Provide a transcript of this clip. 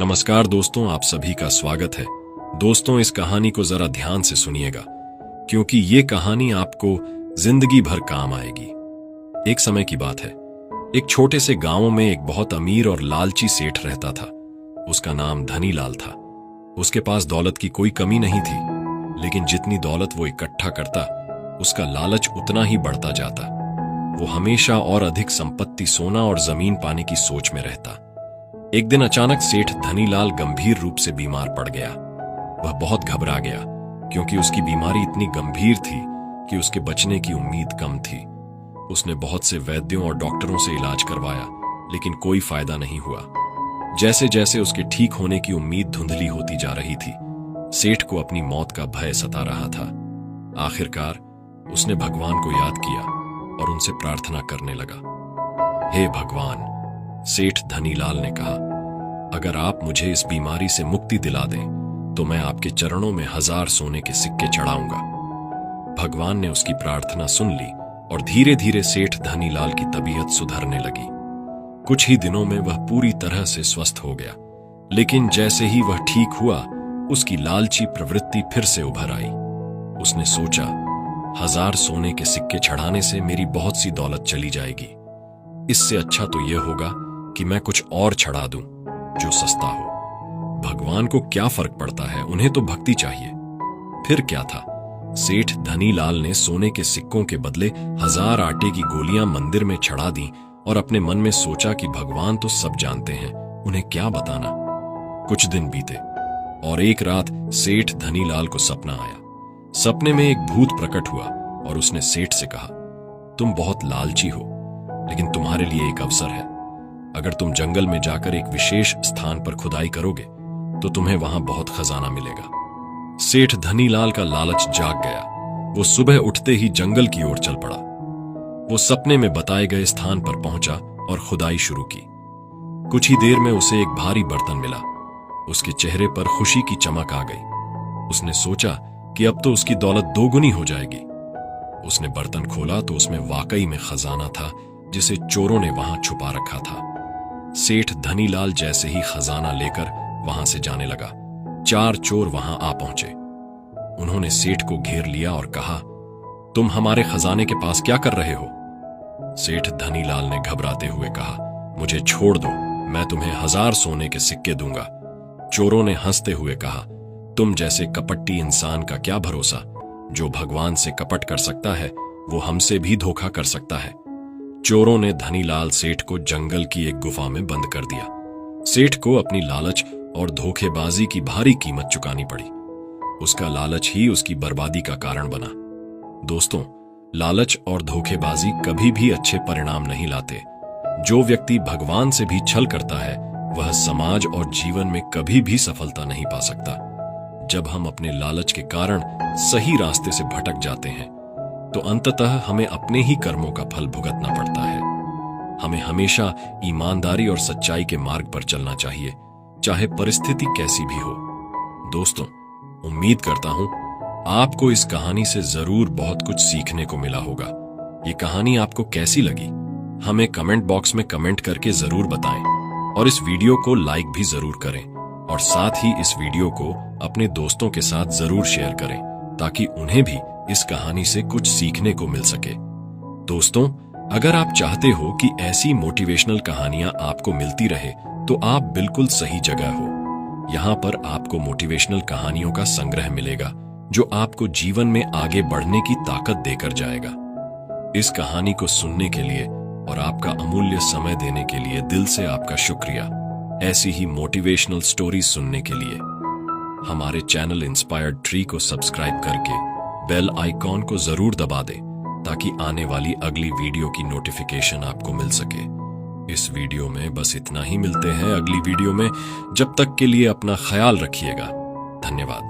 नमस्कार दोस्तों, आप सभी का स्वागत है। दोस्तों, इस कहानी को जरा ध्यान से सुनिएगा क्योंकि ये कहानी आपको जिंदगी भर काम आएगी। एक समय की बात है, एक छोटे से गांव में एक बहुत अमीर और लालची सेठ रहता था। उसका नाम धनीलाल था। उसके पास दौलत की कोई कमी नहीं थी, लेकिन जितनी दौलत वो इकट्ठा करता, उसका लालच उतना ही बढ़ता जाता। वो हमेशा और अधिक संपत्ति, सोना और जमीन पाने की सोच में रहता। एक दिन अचानक सेठ धनीलाल गंभीर रूप से बीमार पड़ गया। वह बहुत घबरा गया क्योंकि उसकी बीमारी इतनी गंभीर थी कि उसके बचने की उम्मीद कम थी। उसने बहुत से वैद्यों और डॉक्टरों से इलाज करवाया, लेकिन कोई फायदा नहीं हुआ। जैसे जैसे उसके ठीक होने की उम्मीद धुंधली होती जा रही थी, सेठ को अपनी मौत का भय सता रहा था। आखिरकार उसने भगवान को याद किया और उनसे प्रार्थना करने लगा। हे भगवान, सेठ धनीलाल ने कहा, अगर आप मुझे इस बीमारी से मुक्ति दिला दें तो मैं आपके चरणों में 1000 सोने के सिक्के चढ़ाऊंगा। भगवान ने उसकी प्रार्थना सुन ली और धीरे धीरे सेठ धनीलाल की तबीयत सुधरने लगी। कुछ ही दिनों में वह पूरी तरह से स्वस्थ हो गया, लेकिन जैसे ही वह ठीक हुआ, उसकी लालची प्रवृत्ति फिर से उभर आई। उसने सोचा, 1000 सोने के सिक्के चढ़ाने से मेरी बहुत सी दौलत चली जाएगी। इससे अच्छा तो यह होगा कि मैं कुछ और चढ़ा दूं जो सस्ता हो। भगवान को क्या फर्क पड़ता है, उन्हें तो भक्ति चाहिए। फिर क्या था, सेठ धनीलाल ने सोने के सिक्कों के बदले 1000 आटे की गोलियां मंदिर में चढ़ा दी और अपने मन में सोचा कि भगवान तो सब जानते हैं, उन्हें क्या बताना। कुछ दिन बीते और एक रात सेठ धनीलाल को सपना आया। सपने में एक भूत प्रकट हुआ और उसने सेठ से कहा, तुम बहुत लालची हो, लेकिन तुम्हारे लिए एक अवसर है। अगर तुम जंगल में जाकर एक विशेष स्थान पर खुदाई करोगे तो तुम्हें वहां बहुत खजाना मिलेगा। सेठ धनीलाल का लालच जाग गया। वो सुबह उठते ही जंगल की ओर चल पड़ा। वो सपने में बताए गए स्थान पर पहुंचा और खुदाई शुरू की। कुछ ही देर में उसे एक भारी बर्तन मिला। उसके चेहरे पर खुशी की चमक आ गई। उसने सोचा कि अब तो उसकी दौलत 2 गुनी हो जाएगी। उसने बर्तन खोला तो उसमें वाकई में खजाना था जिसे चोरों ने वहां छुपा रखा था। सेठ धनीलाल जैसे ही खजाना लेकर वहां से जाने लगा, 4 चोर वहां आ पहुंचे। उन्होंने सेठ को घेर लिया और कहा, तुम हमारे खजाने के पास क्या कर रहे हो? सेठ धनीलाल ने घबराते हुए कहा, मुझे छोड़ दो, मैं तुम्हें 1000 सोने के सिक्के दूंगा। चोरों ने हंसते हुए कहा, तुम जैसे कपटी इंसान का क्या भरोसा? जो भगवान से कपट कर सकता है, वो हमसे भी धोखा कर सकता है। चोरों ने धनीलाल सेठ को जंगल की एक गुफा में बंद कर दिया। सेठ को अपनी लालच और धोखेबाजी की भारी कीमत चुकानी पड़ी। उसका लालच ही उसकी बर्बादी का कारण बना। दोस्तों, लालच और धोखेबाजी कभी भी अच्छे परिणाम नहीं लाते। जो व्यक्ति भगवान से भी छल करता है, वह समाज और जीवन में कभी भी सफलता नहीं पा सकता। जब हम अपने लालच के कारण सही रास्ते से भटक जाते हैं, तो अंततः हमें अपने ही कर्मों का फल भुगतना पड़ता है। हमें हमेशा ईमानदारी और सच्चाई के मार्ग पर चलना चाहिए, चाहे परिस्थिति कैसी भी हो। दोस्तों, उम्मीद करता हूं आपको इस कहानी से जरूर बहुत कुछ सीखने को मिला होगा। ये कहानी आपको कैसी लगी, हमें कमेंट बॉक्स में कमेंट करके जरूर बताएं और इस वीडियो को लाइक भी जरूर करें और साथ ही इस वीडियो को अपने दोस्तों के साथ जरूर शेयर करें ताकि उन्हें भी इस कहानी से कुछ सीखने को मिल सके। दोस्तों, अगर आप चाहते हो कि ऐसी मोटिवेशनल कहानियां आपको मिलती रहे तो आप बिल्कुल सही जगह हो। यहाँ पर आपको मोटिवेशनल कहानियों का संग्रह मिलेगा जो आपको जीवन में आगे बढ़ने की ताकत देकर जाएगा। इस कहानी को सुनने के लिए और आपका अमूल्य समय देने के लिए दिल से आपका शुक्रिया। ऐसी ही मोटिवेशनल स्टोरीज सुनने के लिए हमारे चैनल इंस्पायर्ड ट्री को सब्सक्राइब करके बेल आइकॉन को जरूर दबा दें ताकि आने वाली अगली वीडियो की नोटिफिकेशन आपको मिल सके। इस वीडियो में बस इतना ही। मिलते हैं अगली वीडियो में। जब तक के लिए अपना ख्याल रखिएगा। धन्यवाद।